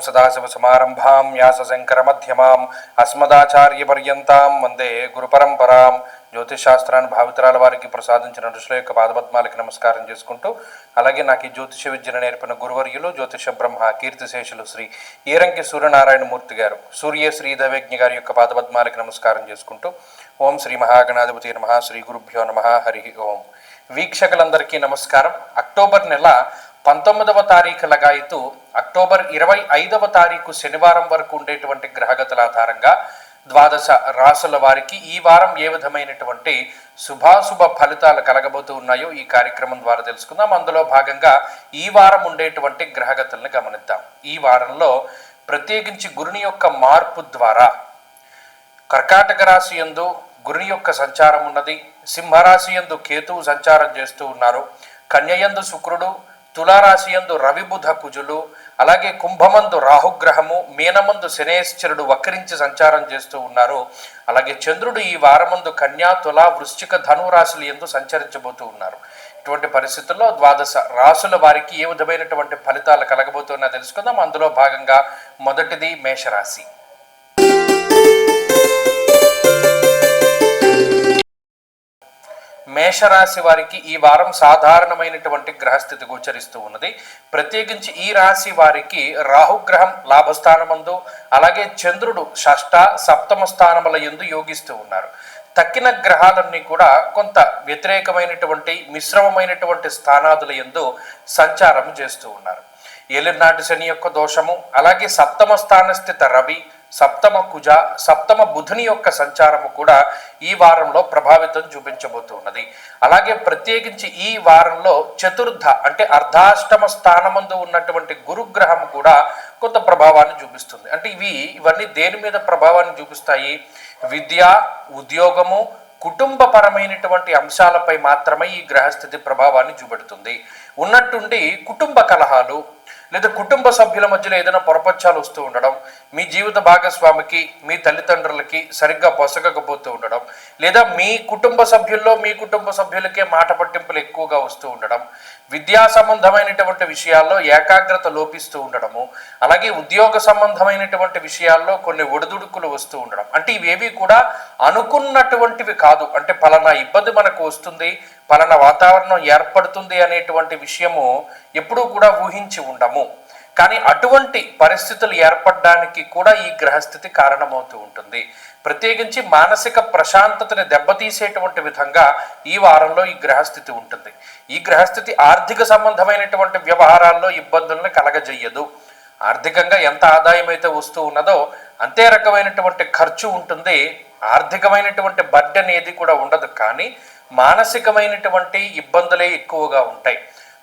సదాశివసమారంభాం వ్యాసశంకరమధ్యమాం అస్మదాచార్యపర్యంతాం వందే గురుపరంపరాం. జ్యోతిషాస్త్రాన్ని భావితరాల వారికి ప్రసాదించిన ఋషుల యొక్క పాదపద్మాలకి నమస్కారం చేసుకుంటూ, అలాగే నాకు ఈ జ్యోతిష విద్యను నేర్పిన గురువర్యులు జ్యోతిష బ్రహ్మ కీర్తిశేషులు శ్రీ ఈరంకి సూర్యనారాయణమూర్తి గారు, సూర్య శ్రీదవేజ్ఞ గారి యొక్క పాదపద్మాలకి నమస్కారం చేసుకుంటూ, ఓం శ్రీ మహాగణాధిపతి నమః, శ్రీ గురుభ్యో నమః, హరి ఓం. వీక్షకులందరికీ నమస్కారం. అక్టోబర్ నెల 19వ తారీఖు లగాయతు అక్టోబర్ 25వ తారీఖు శనివారం వరకు ఉండేటువంటి గ్రహగతుల ఆధారంగా ద్వాదశ రాసుల వారికి ఈ వారం ఏ విధమైనటువంటి శుభాశుభ ఫలితాలు కలగబోతూ ఉన్నాయో ఈ కార్యక్రమం ద్వారా తెలుసుకుందాం. అందులో భాగంగా ఈ వారం ఉండేటువంటి గ్రహగతులను గమనిద్దాం. ఈ వారంలో ప్రత్యేకించి గురుని యొక్క మార్పు ద్వారా కర్కాటక రాశి యందు గురుని యొక్క సంచారం ఉన్నది. సింహరాశి యందు కేతువు సంచారం చేస్తూ ఉన్నారు. కన్యయందు శుక్రుడు, తులారాశి యందు రవి బుధ కుజులు, అలాగే కుంభమందు రాహుగ్రహము, మీనమందు శనేశ్వరుడు వక్రించి సంచారం చేస్తూ ఉన్నారు. అలాగే చంద్రుడు ఈ వారమందు కన్యా, తుల, వృశ్చిక, ధను రాశులు యందు సంచరించబోతూ ఉన్నారు. ఇటువంటి పరిస్థితుల్లో ద్వాదశ రాసుల వారికి ఏ విధమైనటువంటి ఫలితాలు కలగబోతున్నా తెలుసుకుందాం. అందులో భాగంగా మొదటిది మేషరాశి. మేషరాశి వారికి ఈ వారం సాధారణమైనటువంటి గ్రహస్థితి గోచరిస్తూ ఉన్నది. ప్రత్యేకించి ఈ రాశి వారికి రాహుగ్రహం లాభస్థానమందు, అలాగే చంద్రుడు షష్ఠ సప్తమ స్థానముల యందు యోగిస్తూ ఉన్నారు. తక్కిన గ్రహాలన్నీ కూడా కొంత వ్యతిరేకమైనటువంటి మిశ్రమమైనటువంటి స్థానాదుల యందు సంచారం చేస్తూ ఉన్నారు. ఏలినాటి శని యొక్క దోషము, అలాగే సప్తమ స్థాన స్థిత రవి, సప్తమ కుజ, సప్తమ బుధుని యొక్క సంచారము కూడా ఈ వారంలో ప్రభావితం చూపించబోతున్నది. అలాగే ప్రత్యేకించి ఈ వారంలో చతుర్థ అంటే అర్ధాష్టమ స్థానమందు ఉన్నటువంటి గురుగ్రహం కూడా కొంత ప్రభావాన్ని చూపిస్తుంది. అంటే ఇవన్నీ దేని మీద ప్రభావాన్ని చూపిస్తాయి? విద్య, ఉద్యోగము, కుటుంబపరమైనటువంటి అంశాలపై మాత్రమే ఈ గ్రహస్థితి ప్రభావాన్ని చూపెడుతుంది. ఉన్నట్టుండి కుటుంబ కలహాలు లేదా కుటుంబ సభ్యుల మధ్యలో ఏదైనా పొరపచ్చాలు వస్తూ ఉండడం, మీ జీవిత భాగస్వామికి మీ తల్లిదండ్రులకి సరిగ్గా పొసగకపోతూ ఉండడం, లేదా మీ కుటుంబ సభ్యుల్లో మీ కుటుంబ సభ్యులకే మాట పట్టింపులు ఎక్కువగా వస్తూ ఉండడం, విద్యా సంబంధమైనటువంటి విషయాల్లో ఏకాగ్రత లోపిస్తూ ఉండడము, అలాగే ఉద్యోగ సంబంధమైనటువంటి విషయాల్లో కొన్ని ఒడిదుడుకులు వస్తూ ఉండడం. అంటే ఇవేవి కూడా అనుకున్నటువంటివి కాదు. అంటే పలానా ఇబ్బంది మనకు వస్తుంది, పలానా వాతావరణం ఏర్పడుతుంది అనేటువంటి విషయము ఎప్పుడూ కూడా ఊహించి ఉండము. కానీ అటువంటి పరిస్థితులు ఏర్పడడానికి కూడా ఈ గ్రహస్థితి కారణమవుతూ ఉంటుంది. ప్రత్యేకించి మానసిక ప్రశాంతతని దెబ్బతీసేటువంటి విధంగా ఈ వారంలో ఈ గ్రహస్థితి ఉంటుంది. ఈ గ్రహస్థితి ఆర్థిక సంబంధమైనటువంటి వ్యవహారాల్లో ఇబ్బందులను కలగజేయదు. ఆర్థికంగా ఎంత ఆదాయం అయితే వస్తూ ఉన్నదో అంతే రకమైనటువంటి ఖర్చు ఉంటుంది. ఆర్థికమైనటువంటి బర్డెన్ ఏది కూడా ఉండదు. కానీ మానసికమైనటువంటి ఇబ్బందులే ఎక్కువగా ఉంటాయి.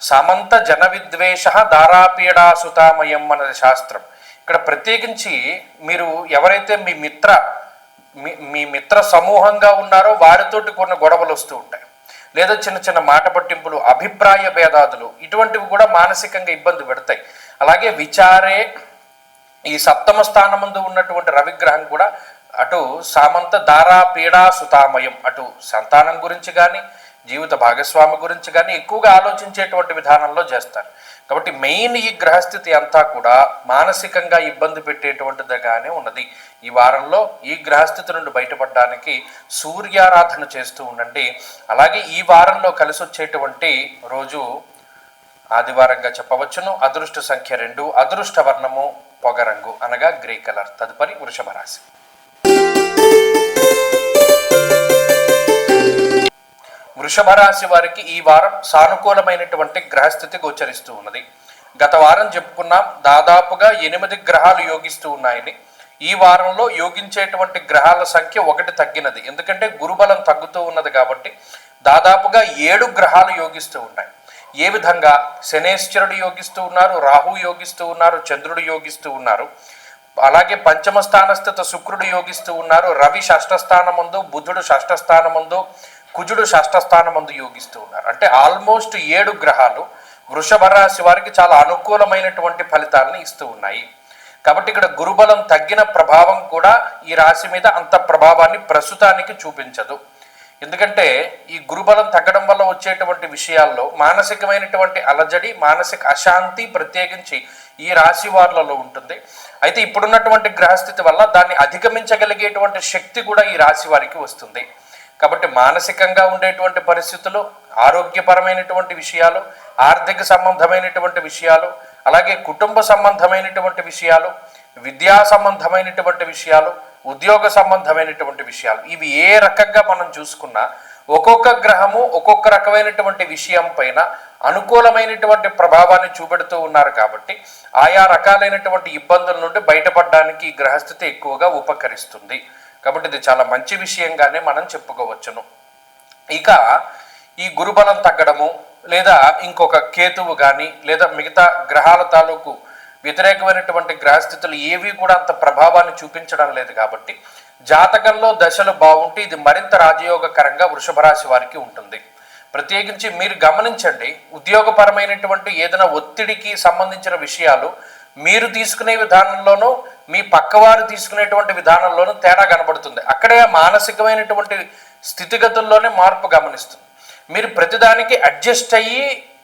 సమంత జన విద్వేష దారాపీడాసుతామయం అన్నది శాస్త్రం. ఇక్కడ ప్రత్యేకించి మీరు ఎవరైతే మీ మిత్ర సమూహంగా ఉన్నారో వారితోటి కొన్ని గొడవలు వస్తూ ఉంటాయి, లేదా చిన్న చిన్న మాట పట్టింపులు, అభిప్రాయ భేదాదులు, ఇటువంటివి కూడా మానసికంగా ఇబ్బంది పెడతాయి. అలాగే విచారే ఈ సప్తమ స్థానం ముందు ఉన్నటువంటి రవిగ్రహం కూడా అటు సామంత దారా పీడా సుతామయం, అటు సంతానం గురించి కానీ జీవిత భాగస్వామి గురించి కానీ ఎక్కువగా ఆలోచించేటువంటి విధానంలో చేస్తారు. కాబట్టి మెయిన్ ఈ గ్రహస్థితి అంతా కూడా మానసికంగా ఇబ్బంది పెట్టేటువంటిదిగానే ఉన్నది. ఈ వారంలో ఈ గ్రహస్థితి నుండి బయటపడడానికి సూర్యారాధన చేస్తూ ఉండండి. అలాగే ఈ వారంలో కలిసి వచ్చేటువంటి రోజు ఆదివారంగా చెప్పవచ్చును. అదృష్ట సంఖ్య 2, అదృష్ట వర్ణము పొగరంగు అనగా గ్రే కలర్. తదుపరి వృషభ రాశి. వృషభ రాశి వారికి ఈ వారం సానుకూలమైనటువంటి గ్రహస్థితి గోచరిస్తూ ఉన్నది. గత వారం చెప్పుకున్నాం, దాదాపుగా 8 గ్రహాలు యోగిస్తూ ఉన్నాయని. ఈ వారంలో యోగించేటువంటి గ్రహాల సంఖ్య 1 తగ్గినది. ఎందుకంటే గురుబలం తగ్గుతూ ఉన్నది కాబట్టి దాదాపుగా 7 గ్రహాలు యోగిస్తూ ఉన్నాయి. ఏ విధంగా? శనేశ్వరుడు యోగిస్తూ ఉన్నారు, రాహు యోగిస్తూ ఉన్నారు, చంద్రుడు యోగిస్తూ ఉన్నారు, అలాగే పంచమ స్థానస్థిత శుక్రుడు యోగిస్తూ ఉన్నారు, రవి షష్ఠ స్థానమందు, బుధుడు షష్ఠ స్థానమందు, కుజుడు షష్ఠ స్థానమందు యోగిస్తూ ఉన్నారు. అంటే ఆల్మోస్ట్ 7 గ్రహాలు వృషభ రాశి వారికి చాలా అనుకూలమైనటువంటి ఫలితాలను ఇస్తూ ఉన్నాయి. కాబట్టి ఇక్కడ గురుబలం తగ్గిన ప్రభావం కూడా ఈ రాశి మీద అంత ప్రభావాన్ని ప్రస్తుతానికి చూపించదు. ఎందుకంటే ఈ గురుబలం తగ్గడం వల్ల వచ్చేటువంటి విషయాల్లో మానసికమైనటువంటి అలజడి, మానసిక అశాంతి ప్రత్యేకించి ఈ రాశి వారులలో ఉంటుంది. అయితే ఇప్పుడున్నటువంటి గ్రహస్థితి వల్ల దాన్ని అధిగమించగలిగేటువంటి శక్తి కూడా ఈ రాశి వారికి వస్తుంది. కాబట్టి మానసికంగా ఉండేటువంటి పరిస్థితులు, ఆరోగ్యపరమైనటువంటి విషయాలు, ఆర్థిక సంబంధమైనటువంటి విషయాలు, అలాగే కుటుంబ సంబంధమైనటువంటి విషయాలు, విద్యా సంబంధమైనటువంటి విషయాలు, ఉద్యోగ సంబంధమైనటువంటి విషయాలు, ఇవి ఏ రకంగా మనం చూసుకున్నా ఒక్కొక్క గ్రహము ఒక్కొక్క రకమైనటువంటి విషయం పైన అనుకూలమైనటువంటి ప్రభావాన్ని చూపెడుతూ ఉన్నారు. కాబట్టి ఆయా రకాలైనటువంటి ఇబ్బందుల నుండి బయటపడడానికి ఈ గ్రహస్థితి ఎక్కువగా ఉపకరిస్తుంది. కాబట్టి ఇది చాలా మంచి విషయంగానే మనం చెప్పుకోవచ్చును. ఇక ఈ గురుబలం తగ్గడము, లేదా ఇంకొక కేతువు కానీ, లేదా మిగతా గ్రహాల తాలూకు వ్యతిరేకమైనటువంటి గ్రహస్థితులు ఏవి కూడా అంత ప్రభావాన్ని చూపించడం లేదు. కాబట్టి జాతకంలో దశలు బాగుంటే ఇది మరింత రాజయోగకరంగా వృషభ రాశి వారికి ఉంటుంది. ప్రత్యేకించి మీరు గమనించండి, ఉద్యోగపరమైనటువంటి ఏదైనా ఒత్తిడికి సంబంధించిన విషయాలు మీరు తీసుకునే విధానంలోనూ మీ పక్కవారు తీసుకునేటువంటి విధానంలోనూ తేడా కనబడుతుంది. అక్కడే మానసికమైనటువంటి స్థితిగతుల్లోనే మార్పు గమనిస్తుంది. మీరు ప్రతిదానికి అడ్జస్ట్ అయ్యి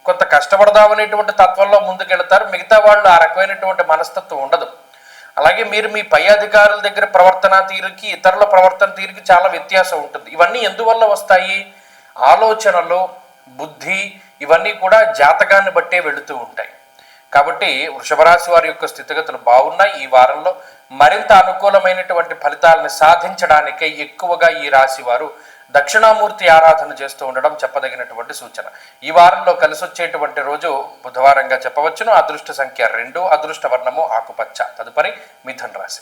కొంత కష్టపడదామనేటువంటి తత్వంలో ముందుకెళ్తారు. మిగతా వాళ్ళు ఆ రకమైనటువంటి మనస్తత్వం ఉండదు. అలాగే మీరు మీ పై అధికారుల దగ్గర ప్రవర్తన తీరుకి ఇతరుల ప్రవర్తన తీరుకి చాలా వ్యత్యాసం ఉంటుంది. ఇవన్నీ ఎందువల్ల వస్తాయి? ఆలోచనలు, బుద్ధి ఇవన్నీ కూడా జాతకాన్ని బట్టే వెళుతూ ఉంటాయి. కాబట్టి వృషభ రాశి వారి యొక్క స్థితిగతులు బాగున్నాయి. ఈ వారంలో మరింత అనుకూలమైనటువంటి ఫలితాలను సాధించడానికే ఎక్కువగా ఈ రాశి వారు దక్షిణామూర్తి ఆరాధన చేస్తూ ఉండడం చెప్పదగినటువంటి సూచన. ఈ వారంలో కలిసి వచ్చేటువంటి రోజు బుధవారంగా చెప్పవచ్చును. అదృష్ట సంఖ్య 2, అదృష్ట వర్ణము ఆకుపచ్చ. తదుపరి మిథున రాశి.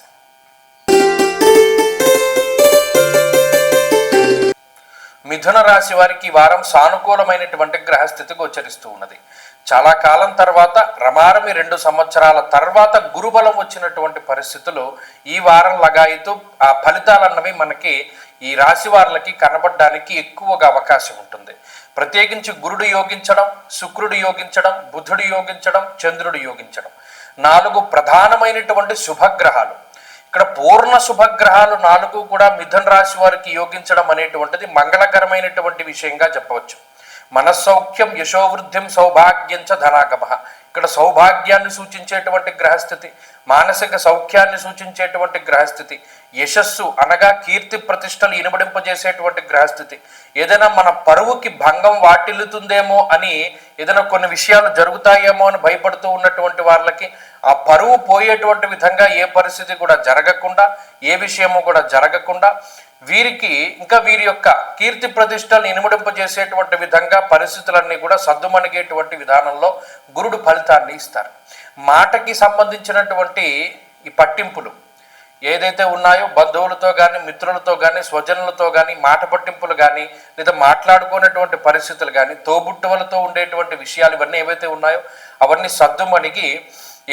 మిథున రాశి వారికి ఈ వారం సానుకూలమైనటువంటి గ్రహస్థితి గోచరిస్తూ ఉన్నది. చాలా కాలం తర్వాత, రమారమి 2 సంవత్సరాల తర్వాత గురుబలం వచ్చినటువంటి పరిస్థితులు ఈ వారం లగాయితూ ఆ ఫలితాలన్నవి మనకి ఈ రాశి వారులకి కనబడడానికి ఎక్కువగా అవకాశం ఉంటుంది. ప్రత్యేకించి గురుడు యోగించడం, శుక్రుడు యోగించడం, బుధుడు యోగించడం, చంద్రుడు యోగించడం 4 ప్రధానమైనటువంటి శుభగ్రహాలు. ఇక్కడ పూర్ణ శుభగ్రహాలు 4 కూడా మిథున రాశి వారికి యోగించడం అనేటువంటిది మంగళకరమైనటువంటి విషయంగా చెప్పవచ్చు. మనస్సౌఖ్యం, యశోవృద్ధిం, సౌభాగ్యం చ ధనాగమ. ఇక్కడ సౌభాగ్యాన్ని సూచించేటువంటి గ్రహస్థితి, మానసిక సౌఖ్యాన్ని సూచించేటువంటి గ్రహస్థితి, యశస్సు అనగా కీర్తి ప్రతిష్టలు ఇనుమడింపజేసేటువంటి గ్రహస్థితి. ఏదైనా మన పరువుకి భంగం వాటిల్లుతుందేమో అని, ఏదైనా కొన్ని విషయాలు జరుగుతాయేమో అని భయపడుతూ ఉన్నటువంటి వాళ్ళకి ఆ పరువు పోయేటువంటి విధంగా ఏ పరిస్థితి కూడా జరగకుండా, ఏ విషయము కూడా జరగకుండా వీరికి ఇంకా వీరి యొక్క కీర్తి ప్రతిష్టలు ఇనుమడింపజేసేటువంటి విధంగా పరిస్థితులన్నీ కూడా సద్దుమణిగేటువంటి విధానంలో గురుడు ఫలితాన్ని ఇస్తారు. మాటకి సంబంధించినటువంటి ఈ పట్టింపులు ఏదైతే ఉన్నాయో, బంధువులతో కానీ, మిత్రులతో కానీ, స్వజనులతో కానీ మాట పట్టింపులు కానీ, లేదా మాట్లాడుకునేటువంటి పరిస్థితులు కానీ, తోబుట్టువులతో ఉండేటువంటి విషయాలు ఇవన్నీ ఏవైతే ఉన్నాయో అవన్నీ సద్దుమణిగి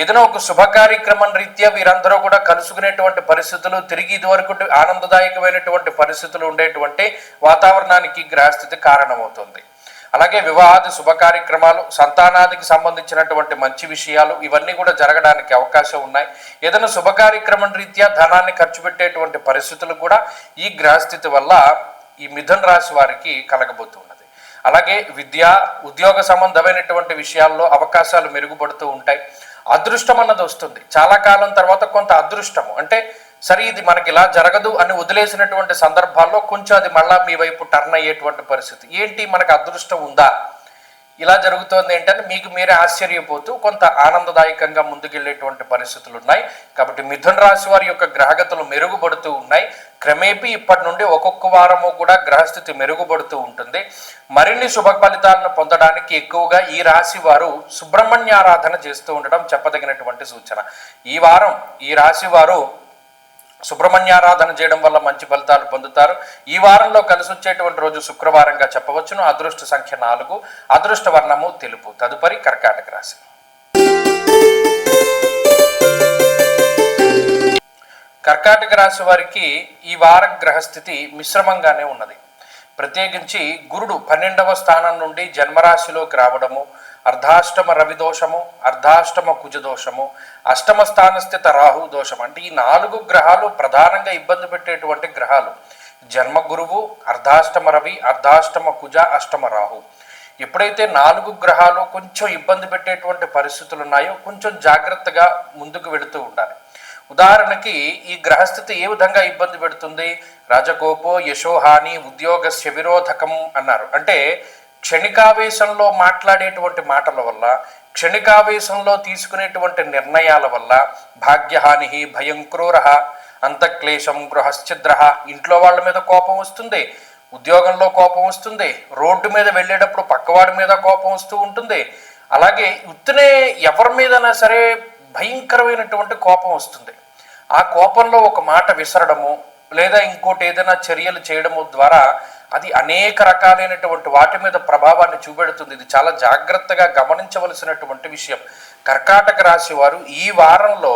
ఏదైనా ఒక శుభ కార్యక్రమం రీత్యా వీరందరూ కూడా కలుసుకునేటువంటి పరిస్థితులు, తిరిగి ఇదివరకు ఆనందదాయకమైనటువంటి పరిస్థితులు ఉండేటువంటి వాతావరణానికి గ్రహస్థితి కారణమవుతుంది. అలాగే వివాహాది శుభ కార్యక్రమాలు, సంతానాదికి సంబంధించినటువంటి మంచి విషయాలు ఇవన్నీ కూడా జరగడానికి అవకాశం ఉన్నాయి. ఏదైనా శుభ కార్యక్రమం రీత్యా ధనాన్ని ఖర్చు పెట్టేటువంటి పరిస్థితులు కూడా ఈ గ్రహస్థితి వల్ల ఈ మిథున రాశి వారికి కలగబోతున్నది. అలాగే విద్య, ఉద్యోగ సంబంధమైనటువంటి విషయాల్లో అవకాశాలు మెరుగుపడుతూ ఉంటాయి. అదృష్టం అన్నది వస్తుంది. చాలా కాలం తర్వాత కొంత అదృష్టము అంటే సరే ఇది మనకి ఇలా జరగదు అని వదిలేసినటువంటి సందర్భాల్లో కొంచెం అది మళ్ళా మీ వైపు టర్న్ అయ్యేటువంటి పరిస్థితి. ఏంటి మనకు అదృష్టం ఉందా, ఇలా జరుగుతోంది ఏంటని మీకు మీరే ఆశ్చర్యపోతూ కొంత ఆనందదాయకంగా ముందుకెళ్లేటువంటి పరిస్థితులు ఉన్నాయి. కాబట్టి మిథున రాశి వారి యొక్క గ్రహగతులు మెరుగుపడుతూ ఉన్నాయి. క్రమేపీ ఇప్పటి నుండి ఒక్కొక్క వారము కూడా గ్రహస్థితి మెరుగుపడుతూ ఉంటుంది. మరిన్ని శుభ ఫలితాలను పొందడానికి ఎక్కువగా ఈ రాశి వారు సుబ్రహ్మణ్యారాధన చేస్తూ ఉండడం చెప్పదగినటువంటి సూచన. ఈ వారం ఈ రాశి వారు సుబ్రహ్మణ్యారాధన చేయడం వల్ల మంచి ఫలితాలు పొందుతారు. ఈ వారంలో కలిసి వచ్చేటువంటి రోజు శుక్రవారంగా చెప్పవచ్చును. అదృష్ట సంఖ్య 4, అదృష్ట వర్ణము తెలుపు. తదుపరి కర్కాటక రాశి. కర్కాటక రాశి వారికి ఈ వారం గ్రహస్థితి మిశ్రమంగానే ఉన్నది. ప్రత్యేకించి గురుడు 12వ స్థానం నుండి జన్మరాశిలోకి రావడము, అర్ధాష్టమ రవి దోషము, అర్ధాష్టమ కుజ దోషము, అష్టమ స్థాన స్థిత రాహు దోషం, అంటే ఈ 4 గ్రహాలు ప్రధానంగా ఇబ్బంది పెట్టేటువంటి గ్రహాలు. జన్మ గురువు, అర్ధాష్టమ రవి, అర్ధాష్టమ కుజ, అష్టమ రాహు. ఎప్పుడైతే 4 గ్రహాలు కొంచెం ఇబ్బంది పెట్టేటువంటి పరిస్థితులు ఉన్నాయో కొంచెం జాగ్రత్తగా ముందుకు వెళుతూ ఉండాలి. ఉదాహరణకి ఈ గ్రహస్థితి ఏ విధంగా ఇబ్బంది పెడుతుంది? రాజకోపో యశోహాని ఉద్యోగస్య విరోధకం అన్నారు. అంటే క్షణికావేశంలో మాట్లాడేటువంటి మాటల వల్ల, క్షణికావేశంలో తీసుకునేటువంటి నిర్ణయాల వల్ల భాగ్యహాని, భయం, క్రూర, అంతఃక్లేశం, గృహశ్చిద్ర, ఇంట్లో వాళ్ళ మీద కోపం వస్తుంది, ఉద్యోగంలో కోపం వస్తుంది, రోడ్డు మీద వెళ్ళేటప్పుడు పక్కవాడి మీద కోపం వస్తూ ఉంటుంది. అలాగే ఉత్తనే ఎవరి మీదైనా సరే భయంకరమైనటువంటి కోపం వస్తుంది. ఆ కోపంలో ఒక మాట విసరడము లేదా ఇంకోటి ఏదైనా చర్యలు చేయడము ద్వారా అది అనేక రకాలైనటువంటి వాటి మీద ప్రభావాన్ని చూపెడుతుంది. ఇది చాలా జాగ్రత్తగా గమనించవలసినటువంటి విషయం. కర్కాటక రాశి వారు ఈ వారంలో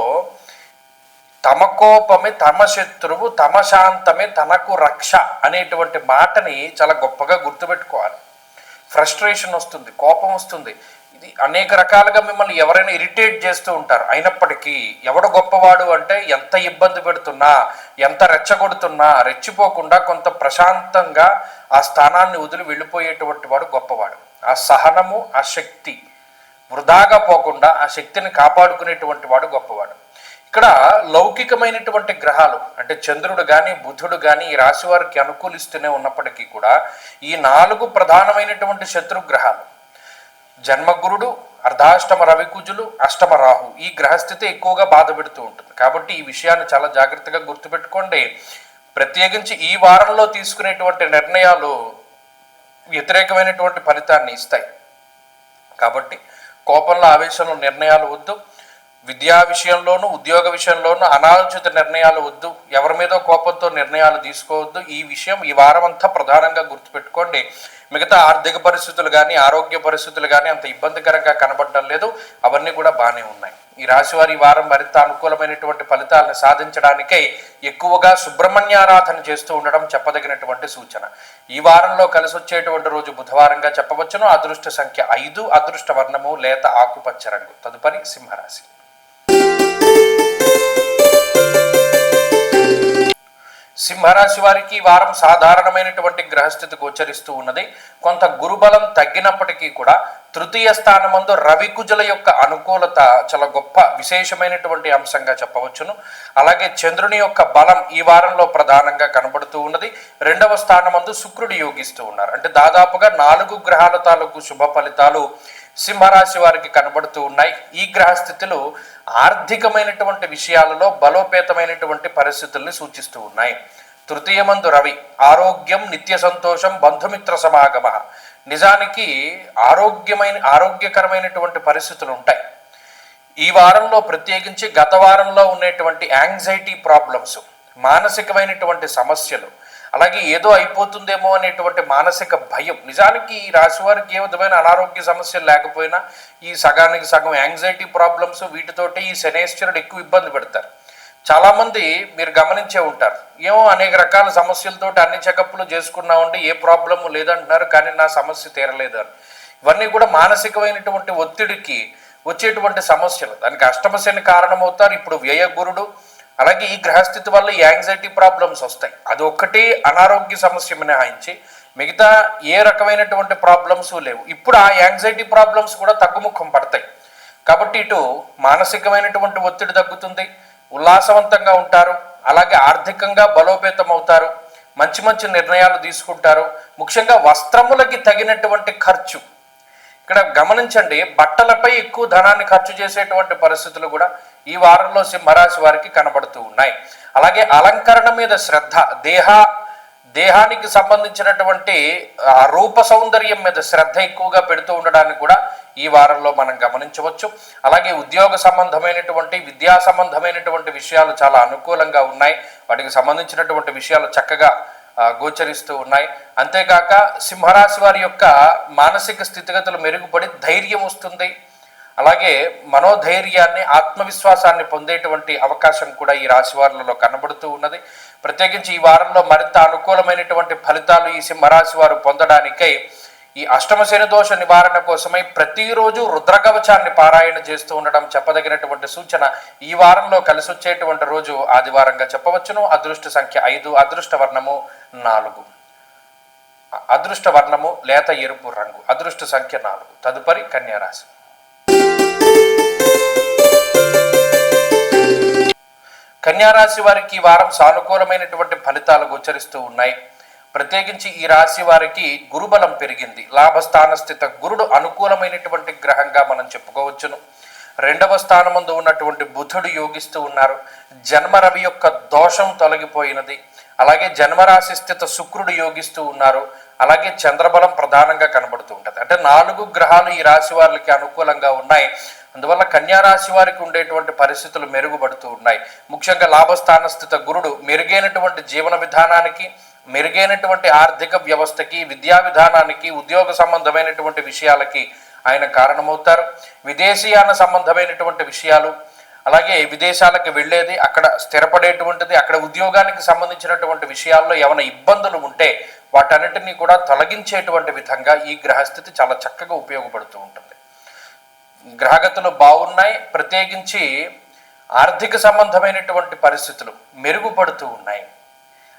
తమ కోపమే తమ శత్రువు, తమ శాంతమే తనకు రక్ష అనేటువంటి మాటని చాలా గొప్పగా గుర్తుపెట్టుకోవాలి. ఫ్రస్ట్రేషన్ వస్తుంది, కోపం వస్తుంది. ఇది అనేక రకాలుగా మిమ్మల్ని ఎవరైనా ఇరిటేట్ చేస్తూ ఉంటారు. అయినప్పటికీ ఎవడు గొప్పవాడు అంటే ఎంత ఇబ్బంది పెడుతున్నా, ఎంత రెచ్చగొడుతున్నా రెచ్చిపోకుండా కొంత ప్రశాంతంగా ఆ స్థానాన్ని వదిలి వెళ్ళిపోయేటువంటి వాడు గొప్పవాడు. ఆ సహనము, ఆ శక్తి వృధాగా పోకుండా ఆ శక్తిని కాపాడుకునేటువంటి వాడు గొప్పవాడు. ఇక్కడ లౌకికమైనటువంటి గ్రహాలు అంటే చంద్రుడు కానీ బుధుడు కానీ ఈ రాశి వారికి అనుకూలిస్తూనే ఉన్నప్పటికీ కూడా ఈ 4 ప్రధానమైనటువంటి శత్రుగ్రహాలు జన్మగురుడు, అర్ధాష్టమ రవికుజులు, అష్టమ రాహు, ఈ గ్రహస్థితి ఎక్కువగా బాధ పెడుతూ ఉంటుంది. కాబట్టి ఈ విషయాన్ని చాలా జాగ్రత్తగా గుర్తుపెట్టుకోండి. ప్రత్యేకించి ఈ వారంలో తీసుకునేటువంటి నిర్ణయాలు వ్యతిరేకమైనటువంటి ఫలితాన్ని ఇస్తాయి. కాబట్టి కోపంలో, ఆవేశంలో నిర్ణయాలు వద్దు. విద్యా విషయంలోనూ ఉద్యోగ విషయంలోనూ అనాలోచిత నిర్ణయాలు వద్దు. ఎవరి మీద కోపంతో నిర్ణయాలు తీసుకోవద్దు. ఈ విషయం ఈ వారం అంతా ప్రధానంగా గుర్తుపెట్టుకోండి. మిగతా ఆర్థిక పరిస్థితులు కానీ ఆరోగ్య పరిస్థితులు కానీ అంత ఇబ్బందికరంగా కనబడడం లేదు. అవన్నీ కూడా బాగానే ఉన్నాయి. ఈ రాశి వారి ఈ వారం మరింత అనుకూలమైనటువంటి ఫలితాలను సాధించడానికై ఎక్కువగా సుబ్రహ్మణ్యారాధన చేస్తూ ఉండడం చెప్పదగినటువంటి సూచన. ఈ వారంలో కలిసి వచ్చేటువంటి రోజు బుధవారంగా చెప్పవచ్చును. అదృష్ట సంఖ్య 5, అదృష్ట వర్ణము లేత ఆకుపచ్చ రంగు. తదుపరి సింహరాశి. సింహరాశి వారికి ఈ వారం సాధారణమైనటువంటి గ్రహస్థితి గోచరిస్తూ ఉన్నది. కొంత గురుబలం తగ్గినప్పటికీ కూడా తృతీయ స్థానమందు రవికుజుల యొక్క అనుకూలత చాలా గొప్ప విశేషమైనటువంటి అంశంగా చెప్పవచ్చును. అలాగే చంద్రుని యొక్క బలం ఈ వారంలో ప్రధానంగా కనబడుతూ ఉన్నది. 2వ స్థానమందు శుక్రుడు యోగిస్తూ ఉన్నారు. అంటే దాదాపుగా 4 గ్రహాల తాలూకు శుభ ఫలితాలు సింహరాశి వారికి కనబడుతూ ఉన్నాయి. ఈ గ్రహస్థితులు ఆర్థికమైనటువంటి విషయాలలో బలోపేతమైనటువంటి పరిస్థితుల్ని సూచిస్తూ ఉన్నాయి. తృతీయమందు రవి, ఆరోగ్యం, నిత్య సంతోషం, బంధుమిత్ర సమాగమ. నిజానికి ఆరోగ్యకరమైనటువంటి పరిస్థితులు ఉంటాయి. ఈ వారంలో ప్రత్యేకించి గత వారంలో ఉన్నటువంటి యాంగ్జైటీ ప్రాబ్లమ్స్, మానసికమైనటువంటి సమస్యలు, అలాగే ఏదో అయిపోతుందేమో అనేటువంటి మానసిక భయం. నిజానికి ఈ రాశి వారికి ఏ విధమైన అనారోగ్య సమస్యలు లేకపోయినా ఈ సగానికి సగం యాంగ్జైటీ ప్రాబ్లమ్స్ వీటితోటి ఈ శనేశ్వరుడు ఎక్కువ ఇబ్బంది పెడతారు. చాలామంది మీరు గమనించే ఉంటారు, ఏమో అనేక రకాల సమస్యలతోటి అన్ని చెకప్లు చేసుకున్నామండి, ఏ ప్రాబ్లము లేదంటున్నారు, కానీ నా సమస్య తీరలేదు అని. ఇవన్నీ కూడా మానసికమైనటువంటి ఒత్తిడికి వచ్చేటువంటి సమస్యలు. దానికి అష్టమ శని కారణమవుతారు. ఇప్పుడు వ్యయగురుడు, అలాగే ఈ గ్రహస్థితి వల్ల ఈ యాంగ్జైటీ ప్రాబ్లమ్స్ వస్తాయి. అది ఒక్కటి అనారోగ్య సమస్య మినహాయించి మిగతా ఏ రకమైనటువంటి ప్రాబ్లమ్స్ లేవు. ఇప్పుడు ఆ యాంగ్జైటీ ప్రాబ్లమ్స్ కూడా తగ్గుముఖం పడతాయి. కాబట్టి ఇటు మానసికమైనటువంటి ఒత్తిడి తగ్గుతుంది, ఉల్లాసవంతంగా ఉంటారు, అలాగే ఆర్థికంగా బలోపేతం అవుతారు, మంచి మంచి నిర్ణయాలు తీసుకుంటారు. ముఖ్యంగా వస్త్రములకి తగినటువంటి ఖర్చు. ఇక్కడ గమనించండి, బట్టలపై ఎక్కువ ధనాన్ని ఖర్చు చేసేటువంటి పరిస్థితులు కూడా ఈ వారంలో సింహరాశి వారికి కనబడుతూ ఉన్నాయి. అలాగే అలంకరణ మీద శ్రద్ధ, దేహానికి సంబంధించినటువంటి రూప సౌందర్యం మీద శ్రద్ధ ఎక్కువగా పెడుతూ ఉండడాన్ని కూడా ఈ వారంలో మనం గమనించవచ్చు. అలాగే ఉద్యోగ సంబంధమైనటువంటి విద్యా సంబంధమైనటువంటి విషయాలు చాలా అనుకూలంగా ఉన్నాయి. వాటికి సంబంధించినటువంటి విషయాలు చక్కగా గోచరిస్తూ ఉన్నాయి. అంతేకాక సింహరాశి వారి యొక్క మానసిక స్థితిగతులు మెరుగుపడి ధైర్యం వస్తుంది. అలాగే మనోధైర్యాన్ని, ఆత్మవిశ్వాసాన్ని పొందేటువంటి అవకాశం కూడా ఈ రాశి వారులలో కనబడుతూ ఉన్నది. ప్రత్యేకించి ఈ వారంలో మరింత అనుకూలమైనటువంటి ఫలితాలు ఈ సింహరాశి వారు పొందడానికై ఈ అష్టమ శని దోష నివారణ కోసమై ప్రతిరోజు రుద్రకవచాన్ని పారాయణ చేస్తూ ఉండడం చెప్పదగినటువంటి సూచన. ఈ వారంలో కలిసి వచ్చేటువంటి రోజు ఆదివారంగా చెప్పవచ్చును. అదృష్ట సంఖ్య 5, అదృష్ట వర్ణము 4. అదృష్ట వర్ణము లేత ఎరుపు రంగు. అదృష్ట సంఖ్య 4. తదుపరి కన్యారాశి. కన్యారాశి వారికి ఈ వారం సానుకూలమైనటువంటి ఫలితాలు గోచరిస్తూ ఉన్నాయి. ప్రత్యేకించి ఈ రాశి వారికి గురుబలం పెరిగింది. లాభస్థాన స్థిత గురుడు అనుకూలమైనటువంటి గ్రహంగా మనం చెప్పుకోవచ్చును. 2వ స్థానమందు ఉన్నటువంటి బుధుడు యోగిస్తూ ఉన్నారు. జన్మరవి యొక్క దోషం తొలగిపోయినది. అలాగే జన్మరాశి స్థిత శుక్రుడు యోగిస్తూ ఉన్నారు. అలాగే చంద్రబలం ప్రధానంగా కనబడుతూ ఉంటుంది. అంటే 4 గ్రహాలు ఈ రాశి వారికి అనుకూలంగా ఉన్నాయి. అందువల్ల కన్యారాశి వారికి ఉండేటువంటి పరిస్థితులు మెరుగుపడుతూ ఉన్నాయి. ముఖ్యంగా లాభస్థాన స్థిత గురుడు మెరుగైనటువంటి జీవన విధానానికి, మెరుగైనటువంటి ఆర్థిక వ్యవస్థకి, విద్యా విధానానికి, ఉద్యోగ సంబంధమైనటువంటి విషయాలకి ఆయన కారణమవుతారు. విదేశీయాన సంబంధమైనటువంటి విషయాలు, అలాగే విదేశాలకు వెళ్ళేది, అక్కడ స్థిరపడేటువంటిది, అక్కడ ఉద్యోగానికి సంబంధించినటువంటి విషయాల్లో ఏమైనా ఇబ్బందులు ఉంటే వాటన్నిటినీ కూడా తొలగించేటువంటి విధంగా ఈ గ్రహస్థితి చాలా చక్కగా ఉపయోగపడుతూ ఉంటుంది. గ్రహగతులు బాగున్నాయి. ప్రత్యేకించి ఆర్థిక సంబంధమైనటువంటి పరిస్థితులు మెరుగుపడుతూ ఉన్నాయి.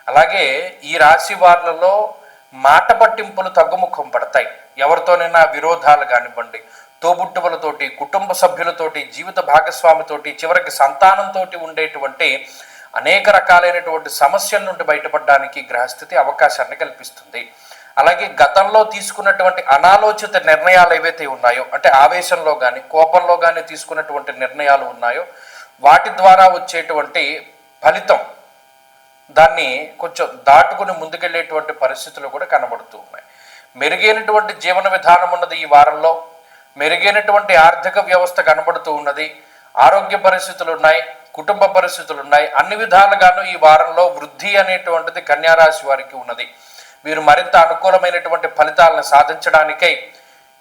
అలాగే ఈ రాశి వారిలో మాట పట్టింపులు తగ్గుముఖం పడతాయి. ఎవరితోనైనా విరోధాలు కానివ్వండి, తోబుట్టువులతోటి, కుటుంబ సభ్యులతోటి, జీవిత భాగస్వామితోటి, చివరికి సంతానంతో ఉండేటువంటి అనేక రకాలైనటువంటి సమస్యల నుండి బయటపడడానికి గ్రహస్థితి అవకాశాన్ని కల్పిస్తుంది. అలాగే గతంలో తీసుకున్నటువంటి అనాలోచిత నిర్ణయాలు ఏవైతే ఉన్నాయో, అంటే ఆవేశంలో కానీ కోపంలో కానీ తీసుకున్నటువంటి నిర్ణయాలు ఉన్నాయో, వాటి ద్వారా వచ్చేటువంటి ఫలితం దాన్ని కొంచెం దాటుకుని ముందుకెళ్ళేటువంటి పరిస్థితులు కూడా కనబడుతూ ఉన్నాయి. మెరుగైనటువంటి జీవన విధానం ఉన్నది ఈ వారంలో. మెరుగైనటువంటి ఆర్థిక వ్యవస్థ కనబడుతూ ఉన్నది. ఆరోగ్య పరిస్థితులు ఉన్నాయి, కుటుంబ పరిస్థితులు ఉన్నాయి. అన్ని విధాలుగాను ఈ వారంలో వృద్ధి అనేటువంటిది కన్యారాశి వారికి ఉన్నది. వీరు మరింత అనుకూలమైనటువంటి ఫలితాలను సాధించడానికై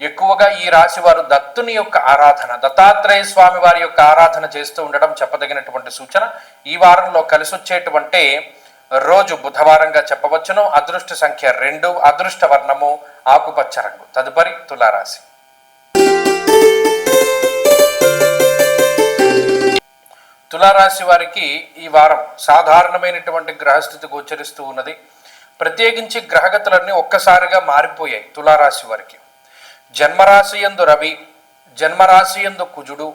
ఎక్కువగా ఈ రాశి వారు దత్తుని యొక్క ఆరాధన, దత్తాత్రేయ స్వామి వారి యొక్క ఆరాధన చేస్తూ ఉండడం చెప్పదగినటువంటి సూచన. ఈ వారంలో కలిసి వచ్చేటువంటి రోజు బుధవారంగా చెప్పవచ్చును. అదృష్ట సంఖ్య 2. అదృష్ట వర్ణము ఆకుపచ్చ రంగు. తదుపరి తులారాశి. తులారాశి వారికి ఈ వారం సాధారణమైనటువంటి గ్రహస్థితి గోచరిస్తూ ఉన్నది. ప్రత్యేకించి గ్రహగతులన్నీ ఒక్కసారిగా మారిపోయాయి తులారాశి వారికి. జన్మరాశి యందు రవి, జన్మరాశి యందు కుజుడు,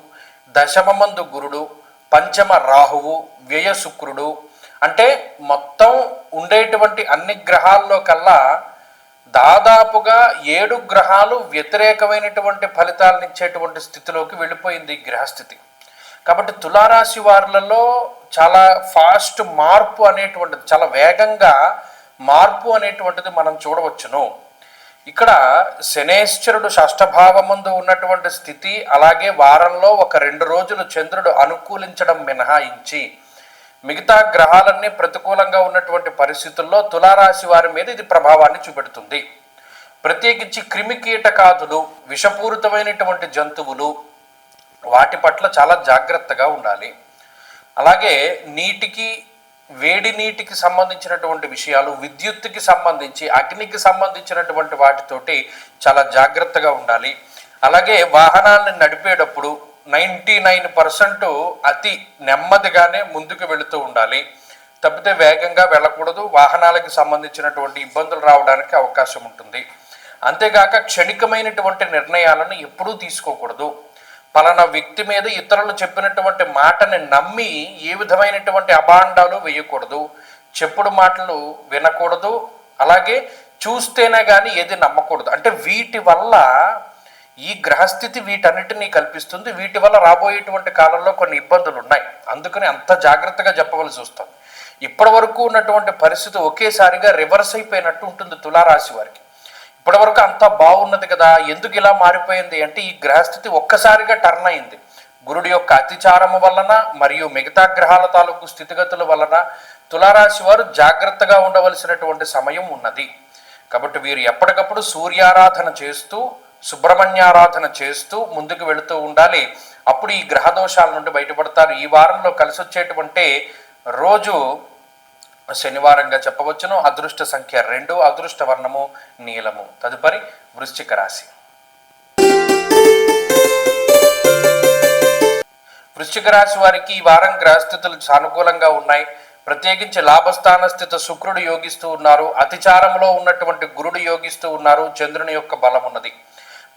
దశమమందు గురుడు, పంచమ రాహువు, వ్యయ శుక్రుడు, అంటే మొత్తం ఉండేటువంటి అన్ని గ్రహాల్లో కల్లా దాదాపుగా 7 గ్రహాలు వ్యతిరేకమైనటువంటి ఫలితాలను ఇచ్చేటువంటి స్థితిలోకి వెళ్ళిపోయింది గ్రహస్థితి. కాబట్టి తులారాశి వారులలో చాలా ఫాస్ట్ మార్పు అనేటువంటిది, చాలా వేగంగా మార్పు అనేటువంటిది మనం చూడవచ్చును. ఇక్కడ శనేశ్వరుడు షష్ఠభావమందు ఉన్నటువంటి స్థితి, అలాగే వారంలో ఒక 2 రోజులు చంద్రుడు అనుకూలించడం మినహాయించి మిగతా గ్రహాలన్నీ ప్రతికూలంగా ఉన్నటువంటి పరిస్థితుల్లో తులారాశి వారి మీద ఇది ప్రభావాన్ని చూపెడుతుంది. ప్రత్యేకించి క్రిమి కీటకాదులు, విషపూరితమైనటువంటి జంతువులు, వాటి పట్ల చాలా జాగ్రత్తగా ఉండాలి. అలాగే నీటికి, వేడి నీటికి సంబంధించినటువంటి విషయాలు, విద్యుత్తుకి సంబంధించి, అగ్నికి సంబంధించినటువంటి వాటితోటి చాలా జాగ్రత్తగా ఉండాలి. అలాగే వాహనాలను నడిపేటప్పుడు 99% అతి నెమ్మదిగానే ముందుకు వెళుతూ ఉండాలి. తప్పితే వేగంగా వెళ్ళకూడదు. వాహనాలకు సంబంధించినటువంటి ఇబ్బందులు రావడానికి అవకాశం ఉంటుంది. అంతేగాక క్షణికమైనటువంటి నిర్ణయాలను ఎప్పుడూ తీసుకోకూడదు. పలానా వ్యక్తి మీద ఇతరులు చెప్పినటువంటి మాటని నమ్మి ఏ విధమైనటువంటి అభాండాలు వేయకూడదు. చెప్పుడు మాటలు వినకూడదు. అలాగే చూస్తేనే కానీ ఏది నమ్మకూడదు. అంటే వీటి వల్ల ఈ గ్రహస్థితి వీటన్నిటినీ కల్పిస్తుంది. వీటి వల్ల రాబోయేటువంటి కాలంలో కొన్ని ఇబ్బందులు ఉన్నాయి. అందుకని అంత జాగ్రత్తగా చెప్పవలసి వస్తుంది. ఇప్పటి వరకు ఉన్నటువంటి పరిస్థితి ఒకేసారిగా రివర్స్ అయిపోయినట్టు ఉంటుంది తులారాశి వారికి. ఇప్పటి వరకు అంతా బాగున్నది కదా, ఎందుకు ఇలా మారిపోయింది అంటే ఈ గ్రహస్థితి ఒక్కసారిగా టర్న్ అయింది. గురుడి యొక్క అతిచారము వలన మరియు మిగతా గ్రహాల తాలూకు స్థితిగతుల వలన తులారాశి వారు జాగ్రత్తగా ఉండవలసినటువంటి సమయం ఉన్నది. కాబట్టి వీరు ఎప్పటికప్పుడు సూర్యారాధన చేస్తూ, సుబ్రహ్మణ్యారాధన చేస్తూ ముందుకు వెళుతూ ఉండాలి. అప్పుడు ఈ గ్రహ దోషాల నుండి బయటపడతారు. ఈ వారంలో కలిసి వచ్చేటువంటి రోజు శనివారంగా చెప్పవచ్చును. అదృష్ట సంఖ్య 2. అదృష్ట వర్ణము నీలము. తదుపరి వృశ్చిక రాశి. వృశ్చిక రాశి వారికి ఈ వారం గ్రహస్థితులు సానుకూలంగా ఉన్నాయి. ప్రత్యేకించి లాభస్థాన స్థిత శుక్రుడు యోగిస్తూ ఉన్నారు, అతిచారంలో ఉన్నటువంటి గురుడు యోగిస్తూ ఉన్నారు, చంద్రుని యొక్క బలం ఉన్నది.